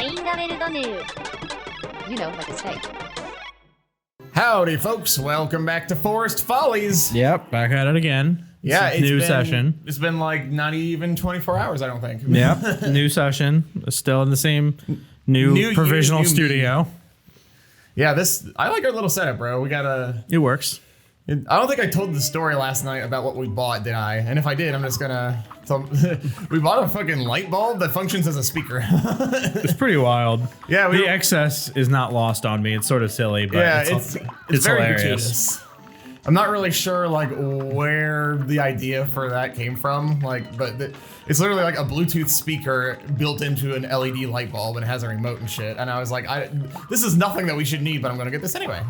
You know, like a steak. Howdy, folks. Welcome back to Forest Follies. Yep, back at it again. Yeah, it's new been, session. It's been like not even 24 hours, I don't think. Yep, new session. Still in the same new provisional year, new studio. Me. Yeah, I like our little setup, bro. We got It works. I don't think I told the story last night about what we bought, did I? And if I did, I'm just gonna. We bought a fucking light bulb that functions as a speaker. It's pretty wild. Yeah, the excess is not lost on me. It's sort of silly, but yeah, it's very hilarious. gratuitous. I'm not really sure like where the idea for that came from, like, but it's literally like a Bluetooth speaker built into an LED light bulb and it has a remote and shit. And I was like, this is nothing that we should need, but I'm gonna get this anyway.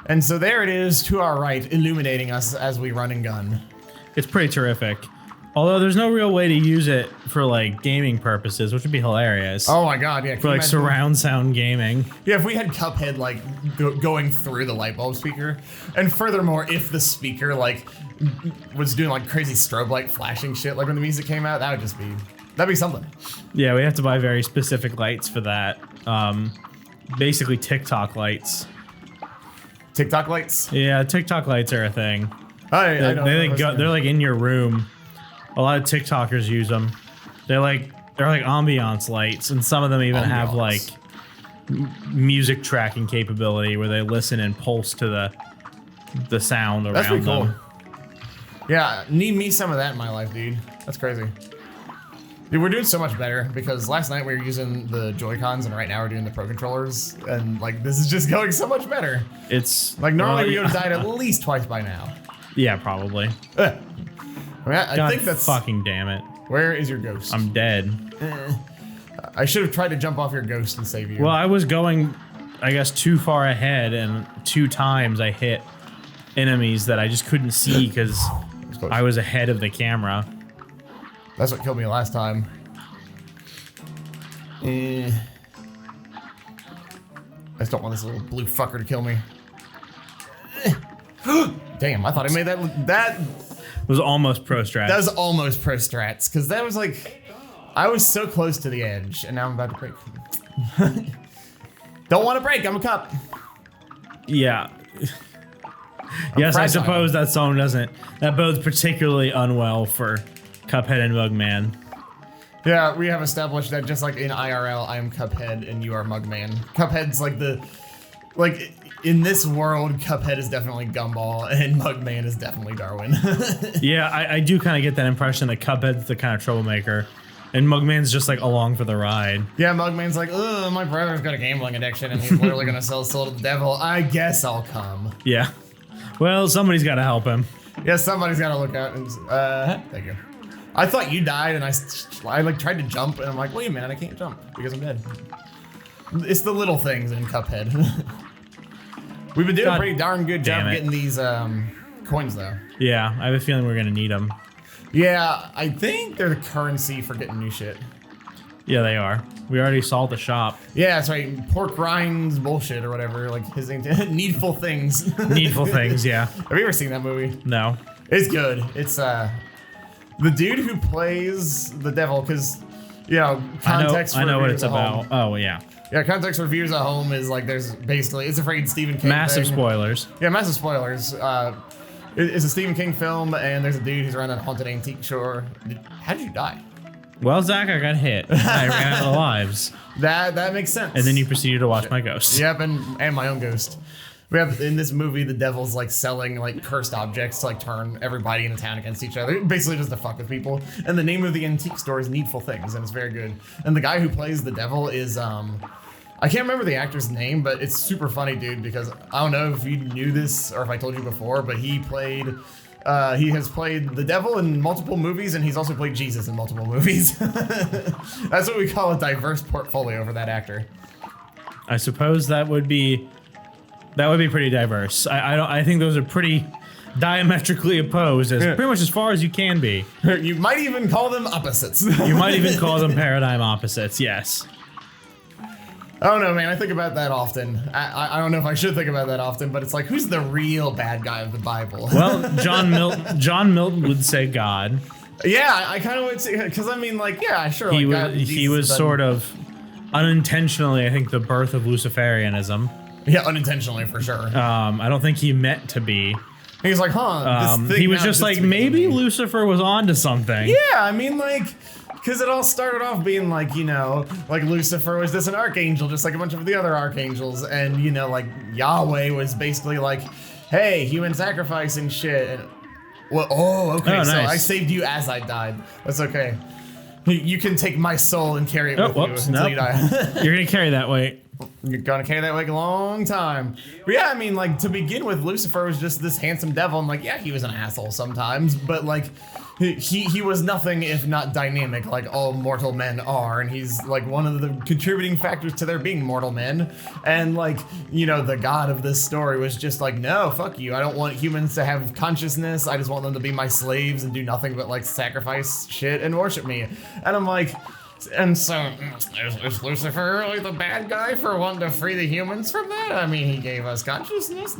And so there it is to our right, illuminating us as we run and gun. It's pretty terrific. Although there's no real way to use it for like gaming purposes, which would be hilarious. Oh my god, yeah. For like surround sound gaming. Yeah, if we had Cuphead like going through the light bulb speaker, and furthermore, if the speaker like was doing like crazy strobe light flashing shit like when the music came out, that'd be something. Yeah, we have to buy very specific lights for that. Basically TikTok lights. TikTok lights? Yeah, TikTok lights are a thing. They're like in your room. A lot of TikTokers use them. They're like ambiance lights, and some of them even have like music tracking capability where they listen and pulse to the sound around them. That's pretty cool. Yeah, need me some of that in my life, dude. That's crazy. Dude, we're doing so much better because last night we were using the Joy-Cons and right now we're doing the Pro Controllers, and like this is just going so much better. It's like normally we would have died at least twice by now. Yeah, probably. I think that's fucking damn it. Where is your ghost? I'm dead. I should have tried to jump off your ghost and save you. Well, I was going, I guess, too far ahead, and 2 times I hit enemies that I just couldn't see because I was ahead of the camera. That's what killed me last time. I just don't want this little blue fucker to kill me. Damn, I thought I made that was almost pro strats. That was almost pro strats, because that was like, I was so close to the edge, and now I'm about to break. Don't want to break, I'm a cup. Yeah. Yes, I suppose that song that bodes particularly unwell for Cuphead and Mugman. Yeah, we have established that just like in IRL, I am Cuphead and you are Mugman. Cuphead's like in this world, Cuphead is definitely Gumball and Mugman is definitely Darwin. Yeah, I do kind of get that impression that Cuphead's the kind of troublemaker and Mugman's just like along for the ride. Yeah, Mugman's like, ugh, my brother's got a gambling addiction and he's literally gonna sell his soul to the devil. I guess I'll come. Yeah. Well, somebody's got to help him. Yeah, somebody's got to look out and, thank you. I thought you died and I like tried to jump and I'm like, wait a minute, I can't jump because I'm dead. It's the little things in Cuphead. We've been doing a pretty darn good job getting these coins though. Yeah, I have a feeling we're going to need them. Yeah, I think they're the currency for getting new shit. Yeah, they are. We already saw the shop. Yeah, that's right. Pork rinds bullshit or whatever. Like his name, Needful Things. Needful Things, yeah. Have you ever seen that movie? No. It's good. It's the dude who plays the devil, because you know context. I know what it's about. Oh yeah. Yeah, context reviews at home is like there's basically it's a freaking Stephen King. Massive thing. Spoilers. Yeah, massive spoilers. It's a Stephen King film, and there's a dude who's around a haunted antique store. How did you die? Well, Zach, I got hit. I ran out of lives. That makes sense. And then you proceeded to watch my ghost. Yep, and my own ghost. We have in this movie the devil's like selling like cursed objects to like turn everybody in the town against each other, basically just to fuck with people. And the name of the antique store is Needful Things, and it's very good. And the guy who plays the devil is I can't remember the actor's name, but it's super funny, dude, because I don't know if you knew this or if I told you before, but he has played the devil in multiple movies, and he's also played Jesus in multiple movies. That's what we call a diverse portfolio for that actor. I suppose that would be pretty diverse. I think those are pretty diametrically opposed, as pretty much as far as you can be. You might even call them opposites. You might even call them paradigm opposites. Yes. I don't know, man. I think about that often. I don't know if I should think about that often, but it's like, who's the real bad guy of the Bible? Well, John Milton would say God. Yeah, I kind of would say, because I mean, like, yeah, sure. He like was, he was sort of unintentionally, I think, the birth of Luciferianism. Yeah, unintentionally for sure. I don't think he meant to be. He was like, huh. This thing He was now just like, maybe Lucifer was onto something. Yeah, I mean, like, because it all started off being like, you know, like Lucifer was just an archangel, just like a bunch of the other archangels. And, you know, like Yahweh was basically like, hey, human sacrifice and shit. And, well, okay. So nice. I saved you as I died. That's okay. You can take my soul and carry it with whoops, you until you die. You're going to carry that weight. You're gonna carry that weight a long time. But yeah, I mean, like, to begin with, Lucifer was just this handsome devil, and like, yeah, he was an asshole sometimes, but like, he was nothing if not dynamic, like all mortal men are, and he's like one of the contributing factors to there being mortal men. And like, you know, the god of this story was just like, no, fuck you. I don't want humans to have consciousness. I just want them to be my slaves and do nothing but like sacrifice shit and worship me. And I'm like, and so, is Lucifer really the bad guy for wanting to free the humans from that? I mean, he gave us consciousness.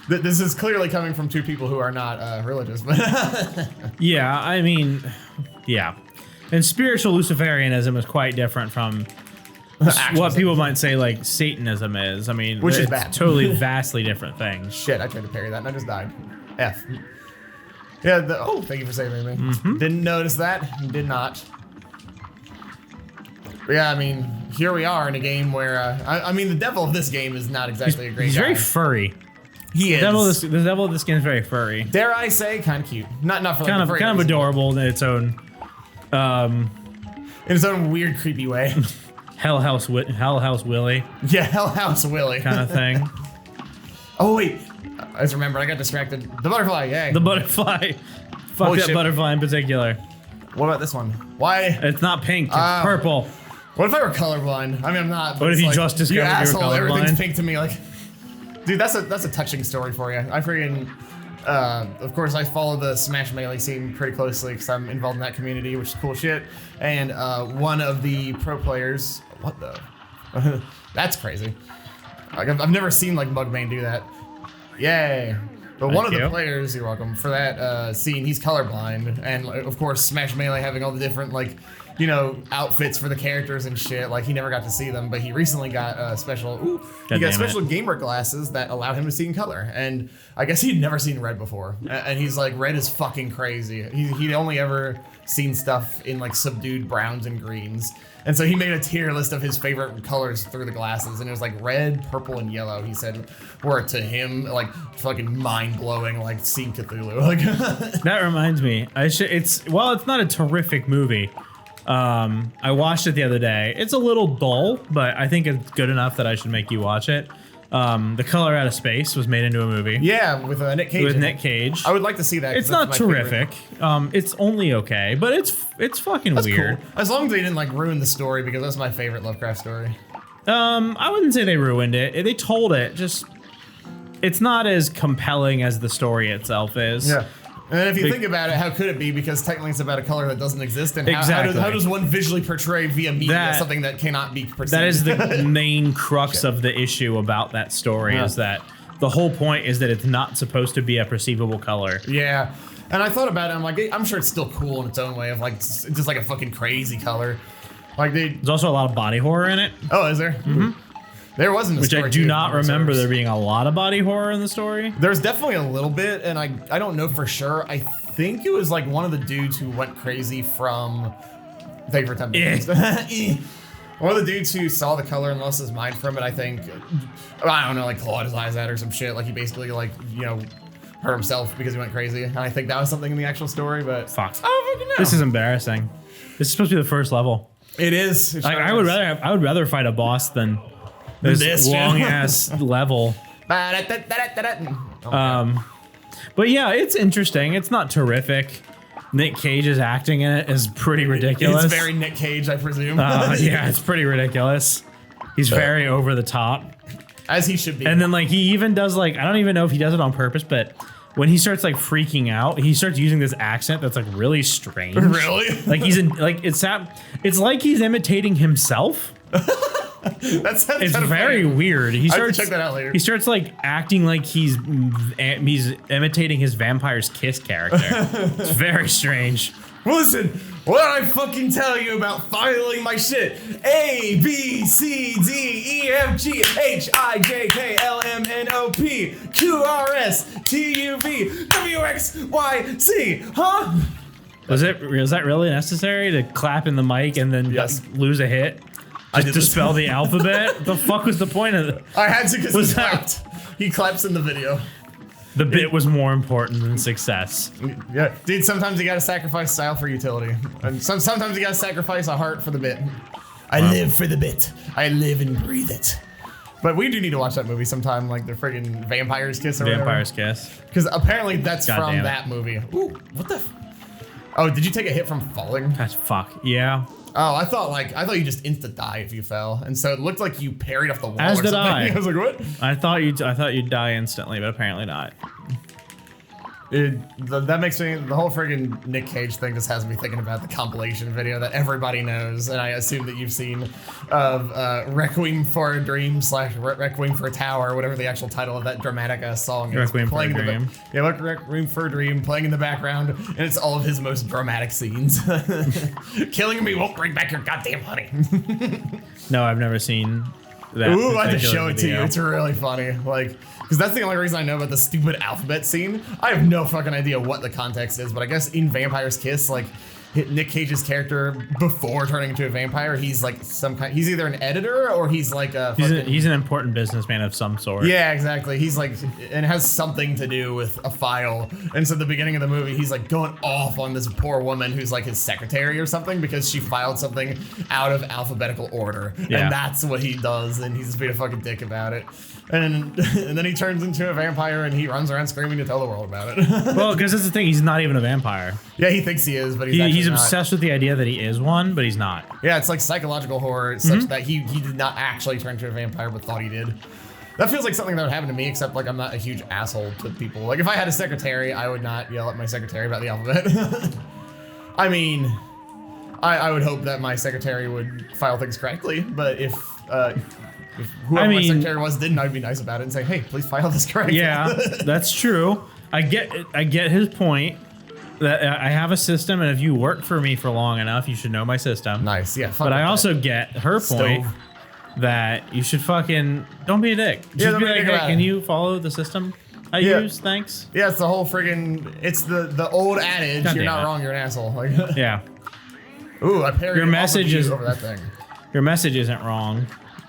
This is clearly coming from two people who are not religious, but yeah, I mean, yeah. And spiritual Luciferianism is quite different from what people might say like Satanism is. I mean, which is it's bad. Totally vastly different things. Shit, I tried to parry that and I just died. F. Yeah, thank you for saving me. Didn't notice that, did not. But yeah, I mean, here we are in a game where, I mean, the devil of this game is not exactly a great He's guy. very furry. He is. The devil of this game is very furry. Dare I say, kind of cute. Not for like kind of adorable in its own, in its own weird, creepy way. Hell House Willie. Yeah, Hell House Willie kind of thing. Oh wait, I just remembered. I got distracted. The butterfly, yay. The butterfly. Fuck Holy that shit. butterfly in particular. What about this one? Why? It's not pink. It's purple. What if I were colorblind? I mean, I'm not. What if you just discovered you were asshole, everything's colorblind? pink to me. Like, dude, that's a touching story for you. I freaking, of course, I follow the Smash Melee scene pretty closely because I'm involved in that community, which is cool shit. And one of the pro players, what the? That's crazy. Like, I've never seen like Mugman do that. Yay. But one of the players, you're welcome, for that scene, he's colorblind. And of course, Smash Melee having all the different, like, you know, outfits for the characters and shit. Like, he never got to see them, but he recently got special gamer glasses that allow him to see in color. And I guess he'd never seen red before. And he's like, red is fucking crazy. He'd only ever seen stuff in like subdued browns and greens. And so he made a tier list of his favorite colors through the glasses, and it was like red, purple, and yellow. He said, were to him like fucking mind blowing, like seeing Cthulhu. Like that reminds me, it's not a terrific movie. I watched it the other day. It's a little dull, but I think it's good enough that I should make you watch it. The Color Out of Space was made into a movie. Yeah, with Nick Cage. With Nick Cage. I would like to see that. It's not terrific. It's only okay, but it's fucking weird. Cool. As long as they didn't like ruin the story, because that's my favorite Lovecraft story. I wouldn't say they ruined it. They told it. Just it's not as compelling as the story itself is. Yeah. And if you think about it, how could it be? Because technically it's about a color that doesn't exist. And how, exactly. how does one visually portray via media something that cannot be perceived? That is the main crux of the issue about that story, is that the whole point is that it's not supposed to be a perceivable color. Yeah. And I thought about it, I'm like, I'm sure it's still cool in its own way of like, it's just like a fucking crazy color. Like there's also a lot of body horror in it. Oh, is there? Mm-hmm. There wasn't a Which story I do not remember there being a lot of body horror in the story. There's definitely a little bit, and I don't know for sure. I think it was like one of the dudes who went crazy from Thank You for 10 Minutes. One of the dudes who saw the color and lost his mind from it, I think, I don't know, like clawed his eyes out or some shit. Like he basically like, you know, hurt himself because he went crazy. And I think that was something in the actual story, but fuck. I don't fucking know. This is embarrassing. This is supposed to be the first level. It is. Like, I would rather fight a boss than this long ass level. Oh, but yeah, it's interesting. It's not terrific. Nick Cage's acting in it is pretty ridiculous. It's very Nick Cage, I presume. Yeah, it's pretty ridiculous. He's very over the top. As he should be. And then like he even does like, I don't even know if he does it on purpose, but when he starts like freaking out, he starts using this accent that's like really strange. Really? Like he's in like it's like he's imitating himself. It's very weird. He starts check that out later. He starts like acting like he's imitating his Vampire's Kiss character. It's very strange. Listen, what did I fucking tell you about filing my shit? A, B, C, D, E, F, G, H, I, J, K, L, M, N, O, P, Q, R, S, T, U, V, W, X, Y, Z, huh? Was that really necessary to clap in the mic and then lose a hit? Just to spell the alphabet? The fuck was the point of it? I had to because he clapped. He claps in the video. The bit was more important than success. Yeah, dude, sometimes you gotta sacrifice style for utility. And sometimes you gotta sacrifice a heart for the bit. I live for the bit. I live and breathe it. But we do need to watch that movie sometime, like the friggin' Vampire's Kiss or Vampire's Kiss. Because apparently that's God from damn it. that movie. Ooh, what the? Oh, did you take a hit from falling? That's fuck. Yeah. Oh, I thought you just insta die if you fell, and so it looked like you parried off the wall. As or did something. I. I was like, what? I thought you'd die instantly, but apparently not. That makes me, the whole friggin' Nick Cage thing just has me thinking about the compilation video that everybody knows, and I assume that you've seen, of Requiem for a Dream / Requiem for a Tower, whatever the actual title of that dramatic ass song is. Requiem for a Dream. Yeah, Requiem for a Dream playing in the background, and it's all of his most dramatic scenes. Killing me won't bring back your goddamn honey. No, I've never seen that. Ooh, I have to show it to you. video. It's really funny. Like, because that's the only reason I know about the stupid alphabet scene. I have no fucking idea what the context is, but I guess in Vampire's Kiss, like, Nick Cage's character before turning into a vampire, he's like he's either an editor or he's like a he's an important businessman of some sort. Yeah, exactly. He's like, and has something to do with a file. And so at the beginning of the movie, he's like going off on this poor woman who's like his secretary or something because she filed something out of alphabetical order. Yeah. And that's what he does. And he's just being a fucking dick about it. And then he turns into a vampire and he runs around screaming to tell the world about it. Well, because that's the thing. He's not even a vampire. Yeah, he thinks he is, but he's not. Obsessed with the idea that he is one, but he's not. Yeah, it's like psychological horror such that he did not actually turn into a vampire, but thought he did. That feels like something that would happen to me, except like I'm not a huge asshole to people. Like if I had a secretary, I would not yell at my secretary about the alphabet. I mean, I would hope that my secretary would file things correctly, but if whoever my secretary was didn't, I'd be nice about it and say, hey, please file this correctly. Yeah, that's true. I get his point. That I have a system, and if you work for me for long enough, you should know my system. Nice, yeah. But I also get her point that you should fucking don't be a dick. Just be like, hey, can you follow the system I use? Thanks. Yeah, it's the whole friggin'. It's the old adage. You're not wrong. You're an asshole. Like, yeah. Ooh, I parried your message is over that thing. Your message isn't wrong.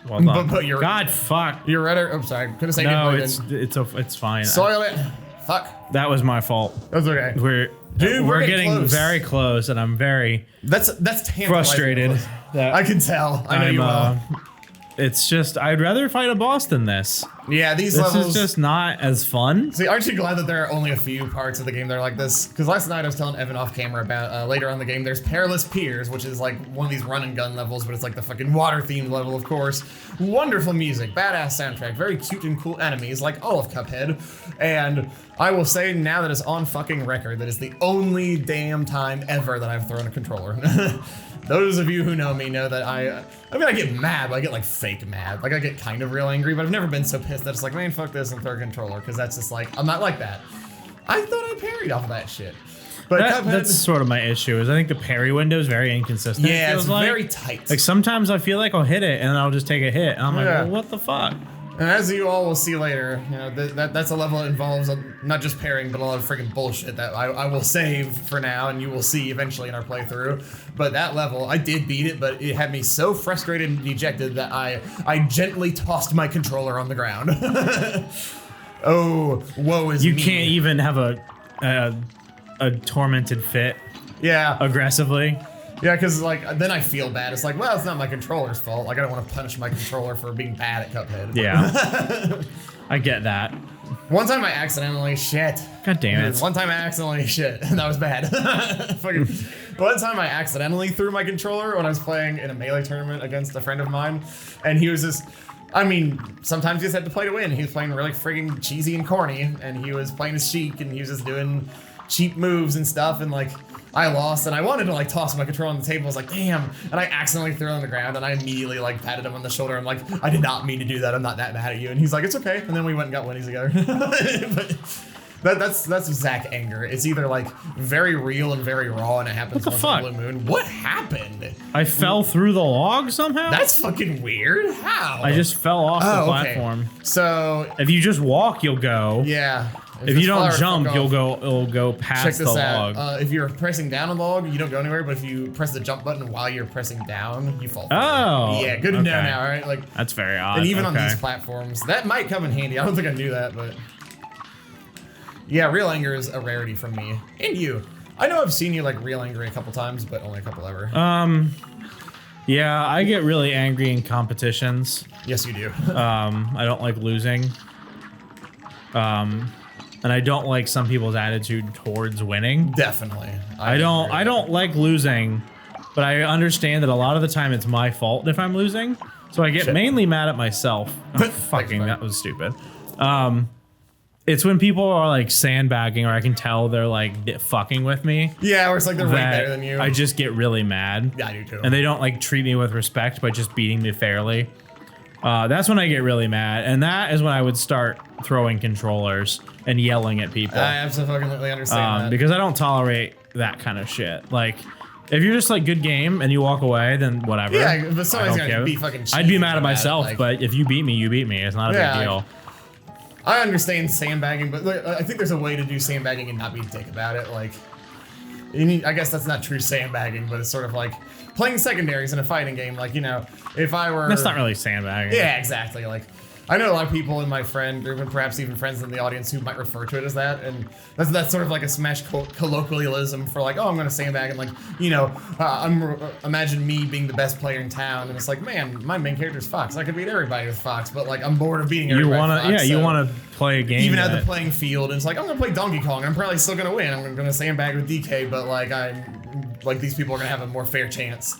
Well but you're, God, fuck. You're right. I'm sorry. Couldn't say no. It's fine. Soil it. Fuck. That was my fault. That's okay. We're getting very close, and I'm very frustrated. That I can tell. I know you will. It's just I'd rather fight a boss than this. Yeah, this levels is just not as fun. See, aren't you glad that there are only a few parts of the game that are like this? Because last night I was telling Evan off camera about later on in the game, there's Perilous Piers, which is like one of these run and gun levels, but it's like the fucking water themed level, of course. Wonderful music, badass soundtrack, very cute and cool enemies, like all of Cuphead. And I will say now that it's on fucking record, that is the only damn time ever that I've thrown a controller. Those of you who know me know that I mean, I get mad, but I get like fake mad. Like I get kind of real angry, but I've never been so pissed that it's like, man, fuck this and throw a controller, because that's just like, I'm not like that. I thought I parried off of that shit. But that's sort of my issue, is I think the parry window is very inconsistent. Yeah, it's very tight. Like sometimes I feel like I'll hit it and then I'll just take a hit. And I'm like, well, what the fuck? And as you all will see later, you know, that's a level that involves not just pairing, but a lot of freaking bullshit that I will save for now, and you will see eventually in our playthrough. But that level, I did beat it, but it had me so frustrated and dejected that I gently tossed my controller on the ground. Oh, woe is me. You can't even have a tormented fit. Yeah. Aggressively. Yeah, because like then I feel bad. It's like, well, it's not my controller's fault. Like I don't want to punish my controller for being bad at Cuphead. Yeah, I get that. One time I accidentally God damn it. One time I accidentally and that was bad. One time I accidentally threw my controller when I was playing in a Melee tournament against a friend of mine, and he was just. I mean, sometimes you just had to play to win. He was playing really friggin' cheesy and corny, and he was playing his Sheik, and he was just doing cheap moves and stuff, and like. I lost, and I wanted to like toss my controller on the table. I was like, damn, and I accidentally threw it on the ground, and I immediately like patted him on the shoulder. I'm like, I did not mean to do that. I'm not that mad at you. And he's like, it's okay. And then we went and got winnies together. That's Zach anger. It's either like very real and very raw, and it happens What the once in a fuck? blue moon. What happened? I fell through the log somehow? That's fucking weird. How? I just fell off the okay. platform. So If you just walk, you'll go. yeah. If you don't flower jump, fuck you'll off. go. It'll go Check past the this log. out. If you're pressing down on the log, you don't go anywhere. But if you press the jump button while you're pressing down, you fall. Oh. Yeah, good to know okay. now, right? Like, That's very odd. and even on Okay. these platforms, that might come in handy. I don't think I knew that, but yeah, real anger is a rarity from me and you. I know I've seen you like real angry a couple times, but only a couple ever. Yeah, I get really angry in competitions. Yes, you do. I don't like losing. And I don't like some people's attitude towards winning. Definitely. I don't like losing, but I understand that a lot of the time it's my fault if I'm losing. So I get Shit. mainly mad at myself. Oh, fucking, fine. that was stupid. It's when people are like sandbagging, or I can tell they're like fucking with me. Yeah, or it's like they're way that better than you. I just get really mad. Yeah, I do too. And they don't like treat me with respect by just beating me fairly. That's when I get really mad, and that is when I would start throwing controllers and yelling at people. I absolutely understand that. Because I don't tolerate that kind of shit. Like, if you're just like good game and you walk away, then whatever. Yeah, but somebody's I don't gonna care. be fucking I'd be cheesy mad at about it, myself, like- but if you beat me, you beat me. It's not a Yeah, big deal. I understand sandbagging, but like, I think there's a way to do sandbagging and not be a dick about it. Like, I guess that's not true sandbagging, but it's sort of like playing secondaries in a fighting game. Like, you know, if I were... That's not really sandbagging. Yeah, exactly. Like, I know a lot of people in my friend, or perhaps even friends in the audience, who might refer to it as that, and that's sort of like a Smash colloquialism for like, oh, I'm gonna sandbag, and like, you know, imagine me being the best player in town, and it's like, man, my main character's Fox. I could beat everybody with Fox, but like, I'm bored of beating You everybody. wanna, with Fox, yeah, you so wanna play a game. even at the that- playing field, and it's like, I'm gonna play Donkey Kong, and I'm probably still gonna win. I'm gonna sandbag with DK, but like these people are gonna have a more fair chance.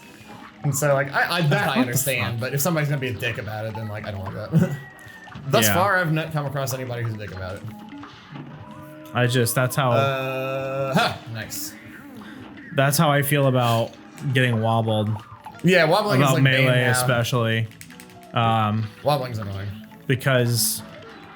And so like, I understand, but if somebody's gonna be a dick about it, then like, I don't like that. Thus Yeah. far, I've not come across anybody who's a dick about it. that's how Nice. that's how I feel about getting wobbled. Yeah, wobbling is About like melee banned now. especially. Wobbling's annoying. Because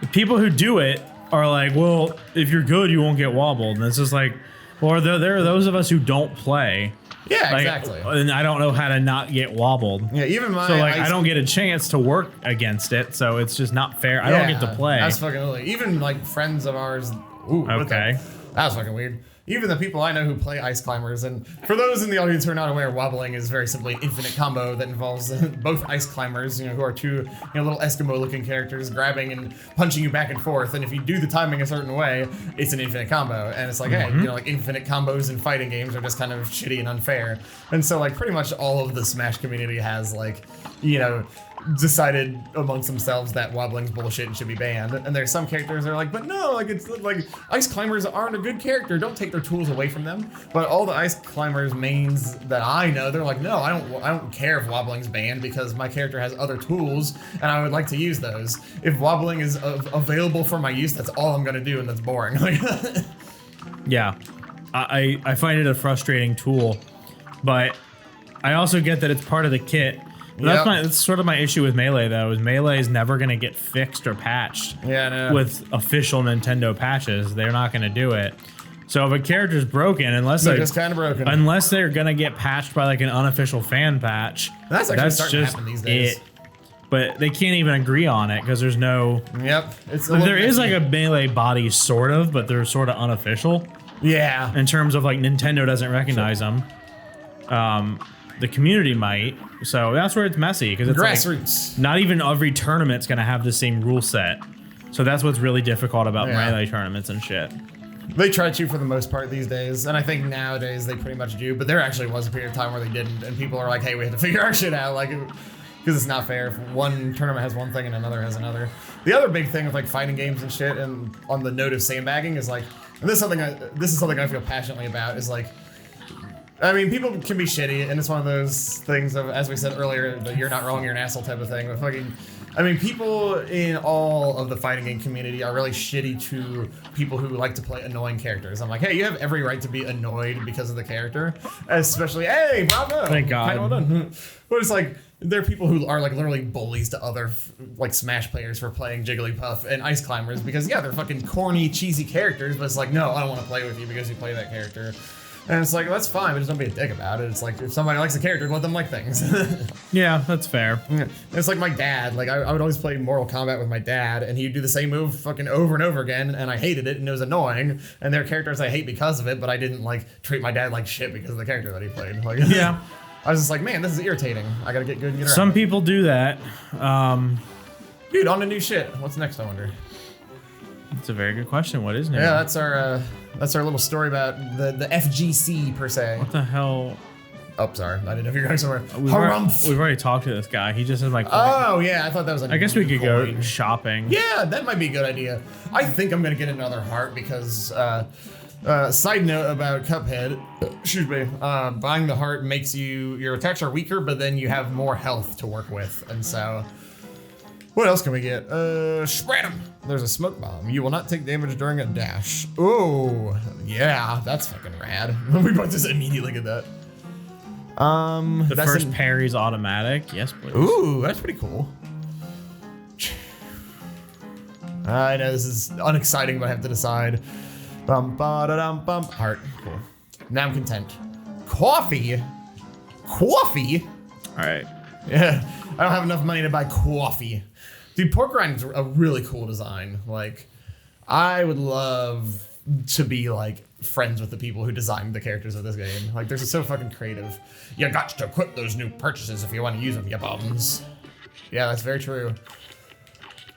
the people who do it are like, well, if you're good, you won't get wobbled. And it's just like, well, there are those of us who don't play. Yeah, Like, exactly. And I don't know how to not get wobbled. Yeah, even my So like, I don't get a chance to work against it, so it's just not fair. I don't get to play. That's fucking weird. Even like friends of ours. Ooh, what the- Okay. That was fucking weird. Even the people I know who play ice climbers, and for those in the audience who are not aware, wobbling is very simply an infinite combo that involves both ice climbers, you know, who are two, you know, little Eskimo-looking characters grabbing and punching you back and forth. And if you do the timing a certain way, it's an infinite combo. And it's like, hey, you know, like infinite combos in fighting games are just kind of shitty and unfair. And so like pretty much all of the Smash community has like, you know, decided amongst themselves that wobbling's bullshit and should be banned. And there's some characters that are like, but no, like it's like ice climbers aren't a good character. Don't take their tools away from them. But all the ice climbers mains that I know, they're like, no, I don't care if wobbling's banned because my character has other tools and I would like to use those. If wobbling is available for my use, that's all I'm gonna do, and that's boring. Like, Yeah, I find it a frustrating tool, but I also get that it's part of the kit. Yep. That's sort of my issue with Melee, though, is Melee is never going to get fixed or patched. Yeah, no. With official Nintendo patches, they're not going to do it. So if a character's broken, unless they're just kind of broken. unless they're going to get patched by like an unofficial fan patch, That's actually starting to happen these days. it. But they can't even agree on it because there's no. Yep. It's There is like a Melee body, sort of, but they're sort of unofficial yeah. in terms of like Nintendo doesn't recognize them. The community might, so that's where it's messy because it's Grassroots. like not even every tournament's gonna have the same rule set. So that's what's really difficult about Yeah. Melee tournaments and shit. They try to for the most part these days, and I think nowadays they pretty much do. But there actually was a period of time where they didn't, and people are like, "Hey, we have to figure our shit out," like, because it's not fair. If one tournament has one thing and another has another. The other big thing with like fighting games and shit, and on the note of sandbagging, is like, and this is something I feel passionately about. Is like, I mean, people can be shitty, and it's one of those things of, as we said earlier, the "you're not wrong, you're an asshole" type of thing. But fucking, I mean, people in all of the fighting game community are really shitty to people who like to play annoying characters. I'm like, hey, you have every right to be annoyed because of the character, especially, hey, bravo, Thank God. Kinda well done. But it's like, there are people who are like literally bullies to other like Smash players for playing Jigglypuff and Ice Climbers because yeah, they're fucking corny, cheesy characters, but it's like, no, I don't want to play with you because you play that character. And it's like, that's fine, but just don't be a dick about it. It's like, if somebody likes a character, let them like things. Yeah, that's fair. It's like my dad. Like, I would always play Mortal Kombat with my dad, and he'd do the same move fucking over and over again, and I hated it, and it was annoying. And there are characters I hate because of it, but I didn't, like, treat my dad like shit because of the character that he played. Like, Yeah. I was just like, man, this is irritating. I gotta get good and get around. Some people do that. Dude, on to new shit. What's next, I wonder? It's a very good question. What is new? Yeah, that's our little story about the FGC, per se. What the hell? Oh, sorry. I didn't know if you were going somewhere. We've already talked to this guy. He just is like, oh, yeah. I thought that was I guess we could go shopping. Yeah, that might be a good idea. I think I'm going to get another heart because, side note about Cuphead, excuse me, buying the heart makes your attacks are weaker, but then you have more health to work with. And so, what else can we get? Spread 'em. There's a smoke bomb. You will not take damage during a dash. Oh, yeah, that's fucking rad. We both just immediately get that. The first parry's automatic. Yes, please. Ooh, that's pretty cool. I know this is unexciting, but I have to decide. Bum ba da dum bum. Heart. Cool. Now I'm content. Coffee. Coffee. All right. Yeah, I don't have enough money to buy coffee. Dude, pork rind is a really cool design. Like, I would love to be like friends with the people who designed the characters of this game. Like, they're so fucking creative. You got to equip those new purchases if you want to use them, you bums. Yeah, that's very true.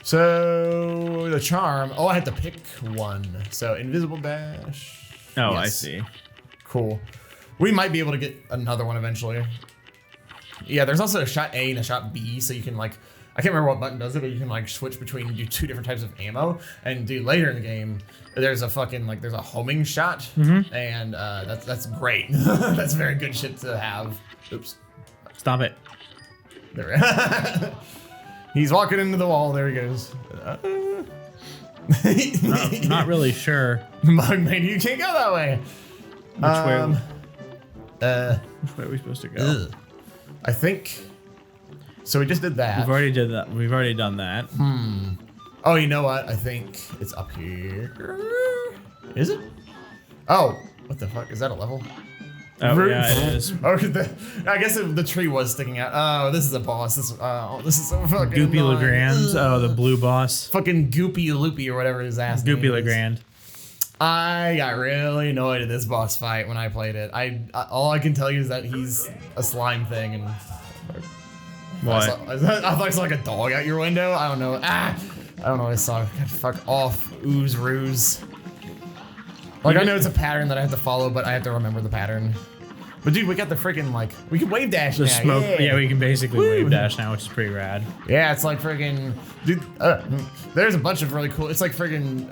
So the charm. Oh, I had to pick one. So invisible dash. Oh, yes. I see. Cool. We might be able to get another one eventually. Yeah, there's also a shot A and a shot B, so you can like, I can't remember what button does it, but you can like switch between do two different types of ammo. And do later in the game, there's a fucking like there's a homing shot, and that's great. That's very good shit to have. Oops. Stop it. There. He's walking into the wall. There he goes. Not really sure. Mugman, you can't go that way. Which way are we supposed to go? I think. So we just did that. We've already did that. We've already done that. Oh, you know what? I think it's up here. Is it? Oh, what the fuck? Is that a level? Oh, yeah, it is. Oh, I guess the tree was sticking out. Oh, this is a boss. This is so fucking Goopy annoying. Legrand. Oh, the blue boss. Fucking Goopy Loopy or whatever his ass Goopy name Legrand. is. I got really annoyed at this boss fight when I played it. All I can tell you is that he's a slime thing and. What? I thought I saw like a dog out your window. I don't know. I don't know what I saw. God, fuck off. Ooze ruse. Like, I know it's a pattern that I have to follow, but I have to remember the pattern. But dude, we got the freaking like, we can wave dash now. The smoke. Yeah, we can basically wave dash now, which is pretty rad. Yeah, it's like freaking, dude. There's a bunch of really cool. It's like freaking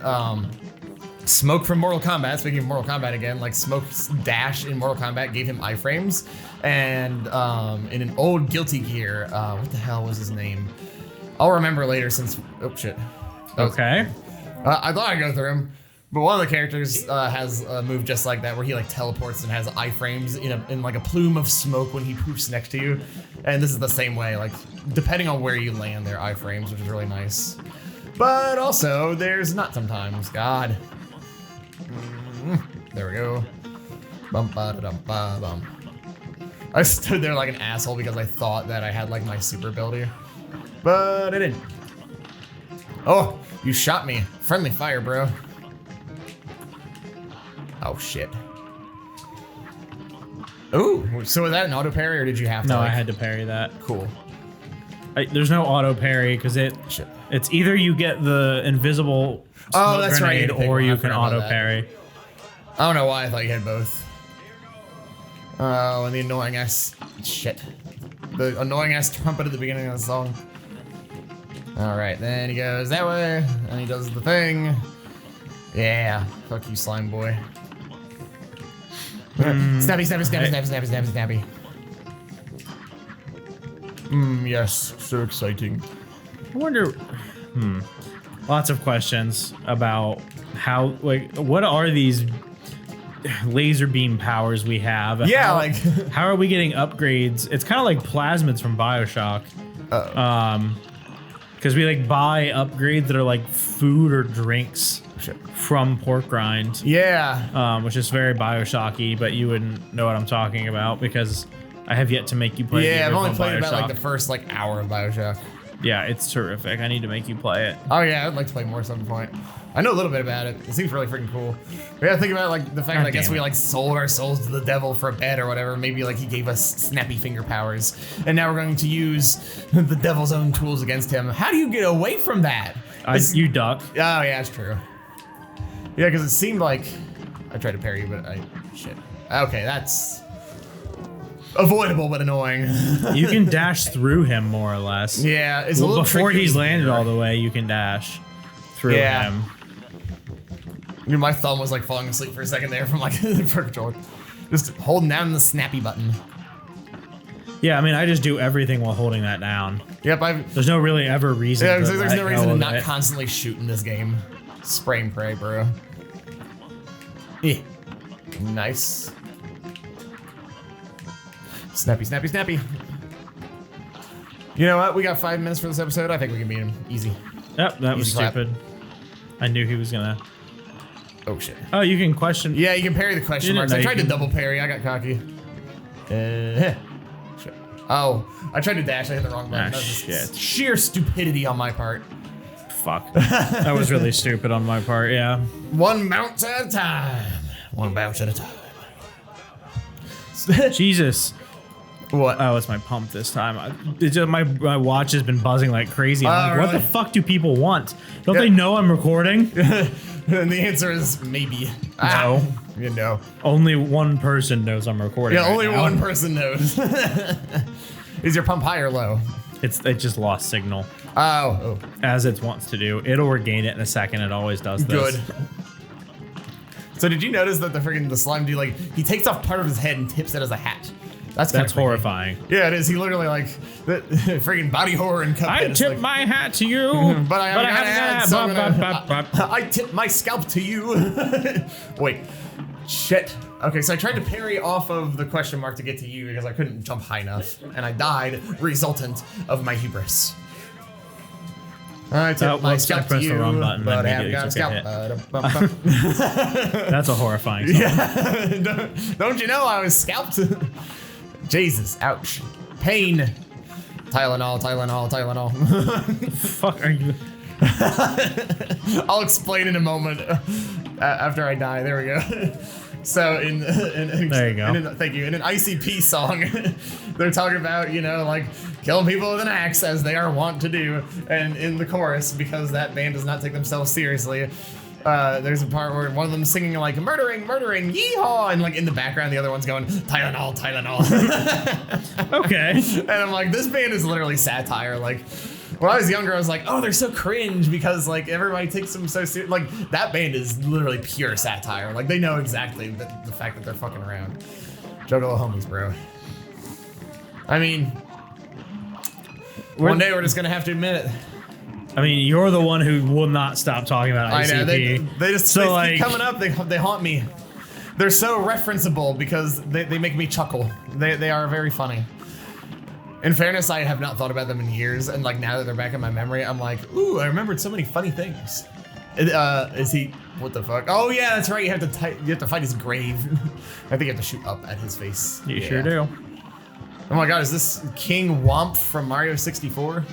Smoke from Mortal Kombat. Speaking of Mortal Kombat again, like Smoke's dash in Mortal Kombat gave him iframes, and in an old Guilty Gear, what the hell was his name? I'll remember later since. Oh shit. Okay. I thought I'd go through him. But one of the characters has a move just like that, where he like teleports and has iframes in like a plume of smoke when he poofs next to you. And this is the same way, like depending on where you land, there are iframes, which is really nice. But also, there's not sometimes. God. There we go. Bum ba da dum ba bum. I stood there like an asshole because I thought that I had like my super ability, but I didn't. Oh, you shot me. Friendly fire, bro. Oh shit. Ooh, so was that an auto parry or did you have to? No, like... I had to parry that. Cool. There's no auto parry because it's either you get the invisible that's grenade right, or you can auto parry. I don't know why I thought you had both. Oh, and the annoying ass shit. The annoying ass trumpet at the beginning of the song. Alright, then he goes that way, and he does the thing. Yeah, fuck you, slime boy. Stabby, stabby, stabby, stabby, stabby, stabby, stabby. Yes, so exciting. I wonder, lots of questions about how, like, what are these laser beam powers we have. Yeah, like how are we getting upgrades? It's kind of like plasmids from BioShock. Because we like buy upgrades that are like food or drinks from pork rind. Yeah. Which is very BioShocky, but you wouldn't know what I'm talking about because I have yet to make you play. Yeah, I've only played BioShock. about like the first like hour of BioShock. Yeah, it's terrific. I need to make you play it. Oh yeah, I'd like to play more at some point. I know a little bit about it. It seems really freaking cool. We gotta think about like the fact that I guess we like sold our souls to the devil for a bet or whatever. Maybe like he gave us snappy finger powers, and now we're going to use the devil's own tools against him. How do you get away from that? You duck. Oh yeah, that's true. Yeah, because it seemed like I tried to parry you, but shit. Okay, that's avoidable but annoying. You can dash through him more or less. Yeah, it's a little before tricky he's landed all the way. You can dash through him. You know, my thumb was like falling asleep for a second there from like the Pro Controller. Just holding down the snappy button. Yeah, I mean, I just do everything while holding that down. Yep, there's no really ever reason. Yeah, there's no reason to not constantly shoot in this game. Spray and pray, bro. Nice. Snappy, snappy, snappy. You know what? We got 5 minutes for this episode. I think we can beat him. Easy. Yep, that was clap. stupid. I knew he was gonna. Oh shit. Oh, you can question. Yeah, you can parry the question marks. I tried to double parry. I got cocky. Shit. Oh, I tried to dash. I hit the wrong button. Ah, shit. Sheer stupidity on my part. Fuck. That was really stupid on my part. Yeah. One bounce at a time. One bounce at a time. Jesus. What? Oh, it's my pump this time. It's just, my watch has been buzzing like crazy. I'm like, what the fuck do people want? Don't they know I'm recording? And the answer is maybe. No. You know. Only one person knows I'm recording. Yeah, right only now. one person knows. Is your pump high or low? It just lost signal. Oh. As it wants to do. It'll regain it in a second. It always does this. Good. So did you notice that the slime dude, like, he takes off part of his head and tips it as a hat? That's horrifying. Yeah, it is. He literally like the freaking body horror and Cuphead. I tip my hat to you, but I haven't got a hat, so I'm gonna, I tip my scalp to you. Wait, shit. Okay, so I tried to parry off of the question mark to get to you because I couldn't jump high enough, and I died, resultant of my hubris. I tip my scalp to you, the wrong button, but I haven't got a scalp. That's a horrifying song. Yeah, don't you know I was scalped? Jesus, ouch. Pain. Tylenol, Tylenol, Tylenol. Fuck are you? I'll explain in a moment after I die. There we go. So there you go. Thank you. In an ICP song, they're talking about, you know, like killing people with an axe as they are wont to do. And in the chorus, because that band does not take themselves seriously, there's a part where one of them is singing like murdering, yeehaw, and like in the background the other one's going Tylenol, Tylenol. Okay. And I'm like, this band is literally satire. Like when I was younger, I was like, oh, they're so cringe because like everybody takes them so serious. Like that band is literally pure satire. Like they know exactly the fact that they're fucking around. Juggalo homies, bro. I mean, one day we're just gonna have to admit it. I mean, you're the one who will not stop talking about ICP. I know, they just so they keep coming up, they haunt me. They're so referenceable because they make me chuckle. They are very funny. In fairness, I have not thought about them in years, and like now that they're back in my memory, I'm like, ooh, I remembered so many funny things. Is he? What the fuck? Oh yeah, that's right. You have to fight his grave. I think you have to shoot up at his face. You sure do. Oh my god, is this King Womp from Mario 64?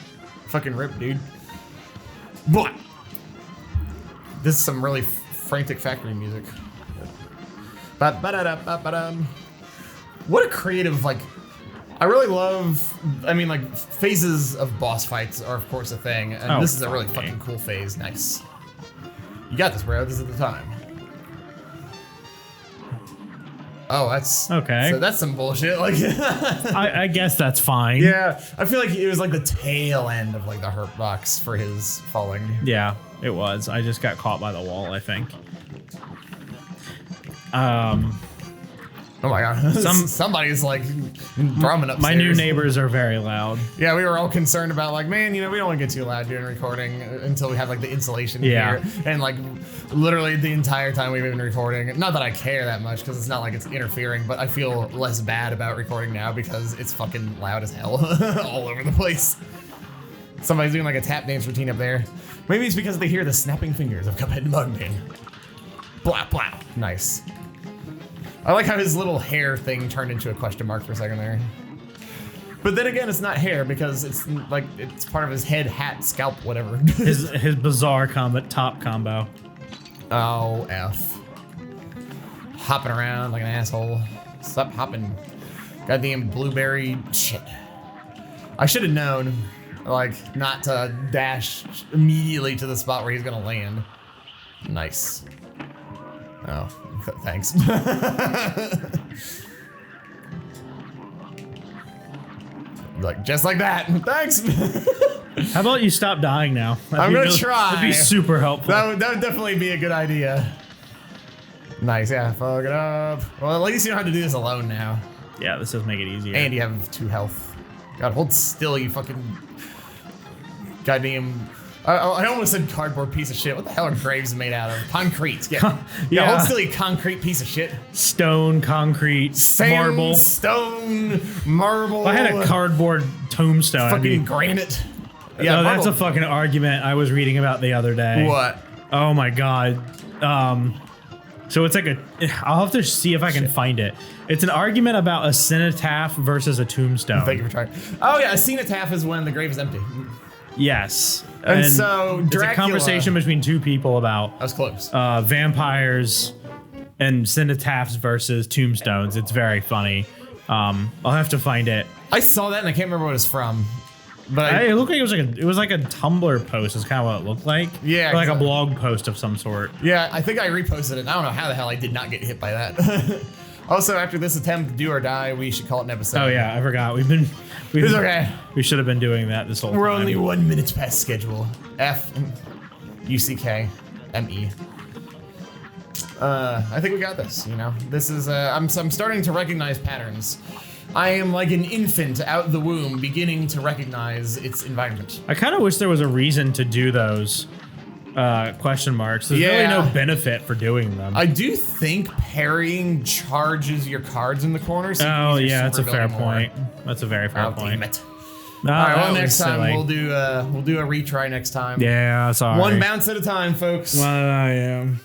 Fucking rip, dude. What? This is some really frantic factory music. What a creative, like, I really love, I mean, like, phases of boss fights are, of course, a thing, and this is a really fucking cool phase. Nice. You got this, bro. This is the time. Oh, that's okay. So that's some bullshit. Like, I guess that's fine. Yeah, I feel like it was like the tail end of like the hurt box for his falling. Yeah, it was. I just got caught by the wall, I think. Oh my god. Somebody's like drumming upstairs. My new neighbors are very loud. Yeah, we were all concerned about like, man, we don't want to get too loud during recording until we have like the insulation here. And like literally the entire time we've been recording, not that I care that much because it's not like it's interfering, but I feel less bad about recording now because it's fucking loud as hell all over the place. Somebody's doing like a tap dance routine up there. Maybe it's because they hear the snapping fingers of Cuphead Mug Man. Blah, blah. Nice. I like how his little hair thing turned into a question mark for a second there. But then again, it's not hair because it's like it's part of his head, hat, scalp, whatever. his bizarre top combo. Oh, F. Hopping around like an asshole. Stop hopping. Goddamn blueberry shit. I should have known, like, not to dash immediately to the spot where he's gonna land. Nice. Oh, thanks. Like, just like that. Thanks. How about you stop dying now? I'm gonna try. That'd be super helpful. That would definitely be a good idea. Nice, yeah, fuck it up. Well, at least you don't have to do this alone now. Yeah, this does make it easier. And you have 2 health. God, hold still, you fucking goddamn. I almost said cardboard piece of shit. What the hell are graves made out of? Concrete. Yeah. Yeah, hold still, you concrete piece of shit. Stone, concrete, marble. Stone, marble. If I had a cardboard tombstone. Fucking granite. Yeah, no, that's a fucking argument I was reading about the other day. What? Oh my god. So it's like I'll have to see if I can find it. It's an argument about a cenotaph versus a tombstone. Thank you for trying. Oh yeah, a cenotaph is when the grave is empty. Yes. And so it's Dracula, a conversation between 2 people about I was close. Vampires and cenotaphs versus tombstones. It's very funny. I'll have to find it. I saw that and I can't remember what it's from. But it looked like it was like a Tumblr post. Is kind of what it looked like. Yeah, or like a blog post of some sort. Yeah, I think I reposted it. I don't know how the hell I did not get hit by that. Also, after this attempt, do or die, we should call it an episode. Oh yeah, I forgot. It's okay. We should have been doing that this whole time. We're only 1 minute past schedule. FUCKME. I think we got this. This is. I'm starting to recognize patterns. I am like an infant out the womb, beginning to recognize its environment. I kind of wish there was a reason to do those question marks. There's really no benefit for doing them. I do think parrying charges your cards in the corner. So oh yeah, that's a fair point. That's a very fair point. Damn it. No, all right, well, next time we'll do a retry next time. Yeah, sorry. 1 bounce at a time, folks. Well, I am.